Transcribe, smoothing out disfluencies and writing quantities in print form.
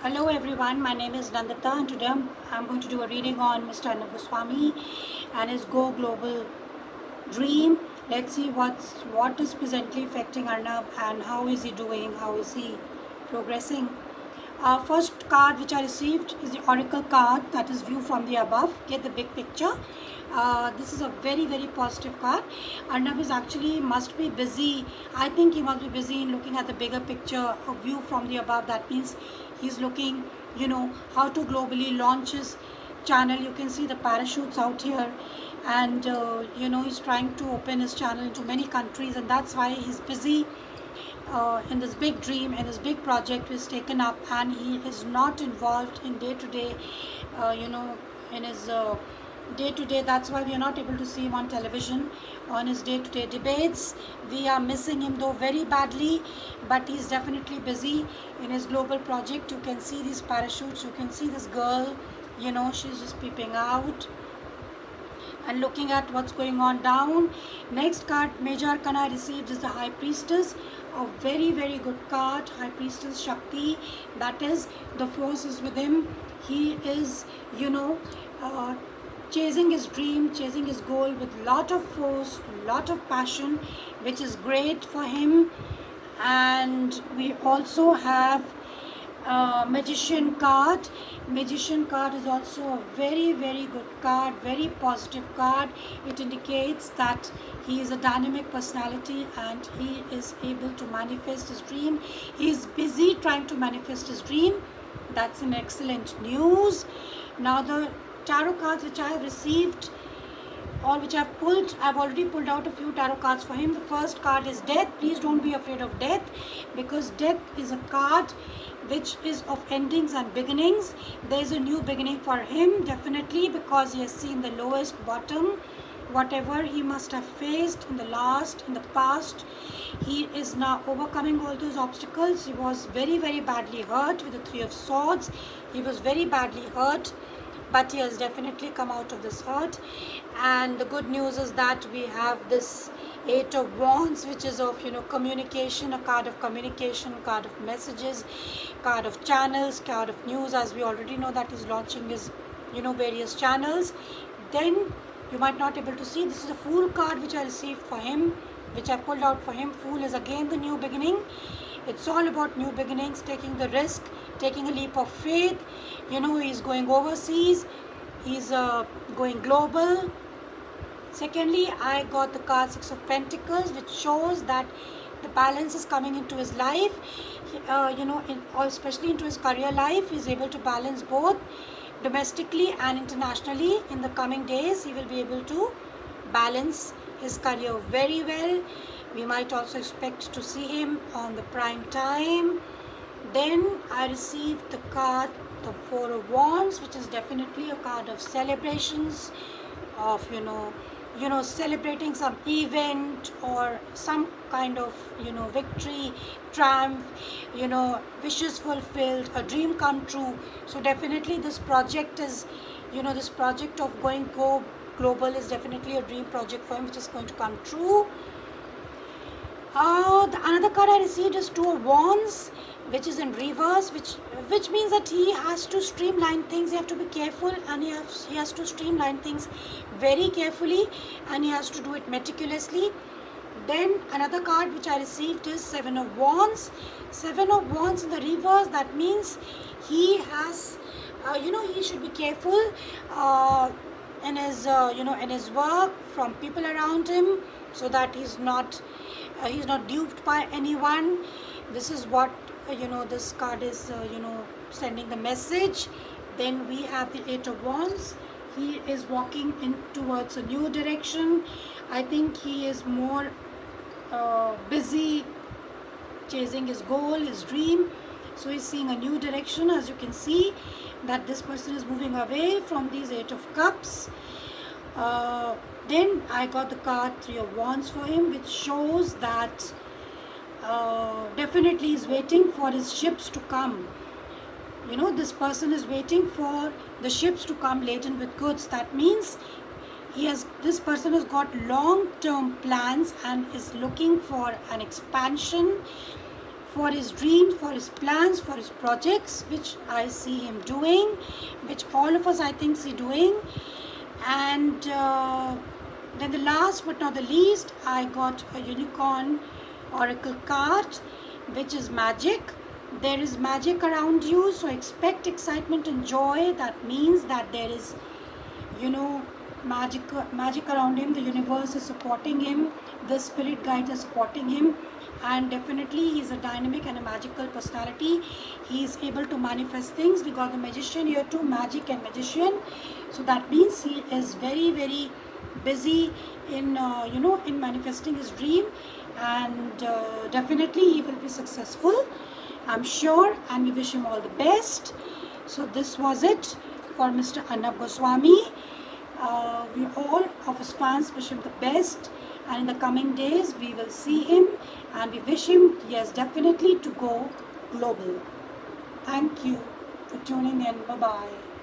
Hello everyone, my name is Nandita and today I'm going to do a reading on Mr. Arnab Goswami and his Go Global dream. Let's see what is presently affecting Arnab and how is he doing, how is he progressing. First card which I received is the Oracle card, that is view from the above. Get the big picture. This is a very positive card. Arnab is actually must be busy. I think he must be busy in looking at the bigger picture, a view from the above. That means he's looking, how to globally launch his channel. You can see the parachutes out here, and he's trying to open his channel into many countries, and that's why he's busy in this big dream and this big project is taken up, and he is not involved in day to day, in his day to day. That's why we are not able to see him on television on his day to day debates. We are missing him though very badly, but he's definitely busy in his global project. You can see these parachutes, you can see this girl, she's just peeping out and looking at what's going on down. Next card, Major Arcana I received is the High Priestess. A very good card, High Priestess Shakti. That is, the force is with him. He is, chasing his dream, chasing his goal with lot of force, lot of passion, which is great for him. And we also have Magician card. Magician card is also a very good card, very positive card. It indicates that he is a dynamic personality and he is able to manifest his dream. He is busy trying to manifest his dream. That's an excellent news. Now the tarot cards which I have received or which I've pulled, I've already pulled out a few tarot cards for him. The first card is Death. Please don't be afraid of death, because death is a card which is of endings and beginnings. There is a new beginning for him, definitely, because he has seen the lowest bottom. Whatever he must have faced in the past, he is now overcoming all those obstacles. He was very badly hurt with the Three of Swords. He was very badly hurt, but he has definitely come out of this hurt. And the good news is that we have this Eight of Wands, which is of communication, a card of communication, card of messages, card of channels, card of news, as we already know that he's launching his various channels. Then you might not able to see, this is a Fool card which I received for him, which I pulled out for him. Fool is again the new beginning. It's all about new beginnings, taking the risk, taking a leap of faith. He's going overseas, he's going global. Secondly, I got the card Six of Pentacles, which shows that the balance is coming into his life. Especially into his career life, he's able to balance both domestically and internationally. In the coming days, he will be able to balance his career very well. We might also expect to see him on the prime time. Then I received the card, the Four of Wands, which is definitely a card of celebrations, of celebrating some event or some kind of victory, triumph, wishes fulfilled, a dream come true. So definitely this project is, this project of going global is definitely a dream project for him, which is going to come true. Another card I received is Two of Wands, which is in reverse, which means that he has to streamline things. He has to be careful, and he has to streamline things very carefully, and he has to do it meticulously. Then another card which I received is Seven of Wands. Seven of Wands in the reverse, that means he has, he should be careful in his work, from people around him, so that he's not duped by anyone. This is what this card is sending the message. Then we have the Eight of Wands. He is walking in towards a new direction. I think he is more busy chasing his goal, his dream. So he's seeing a new direction. As you can see that this person is moving away from these Eight of Cups. Then I got the card Three of Wands for him, which shows that definitely he's waiting for his ships to come. This person is waiting for the ships to come laden with goods. That means this person has got long-term plans and is looking for an expansion, for his dreams, for his plans, for his projects, which I see him doing, which all of us I think see doing. And then the last but not the least, I got a unicorn oracle card, which is magic. There is magic around you, so expect excitement and joy. That means that there is, magic around him. The universe is supporting him, the spirit guides are supporting him, and definitely he is a dynamic and a magical personality. He is able to manifest things. We got the magician here too, magic and magician. So that means he is very, very busy in in manifesting his dream, and definitely he will be successful, I'm sure, and we wish him all the best. So this was it for Mr. Arnab Goswami. We all of his fans wish him the best, and in the coming days we will see him, and we wish him, yes, definitely to go global. Thank you for tuning in. Bye bye.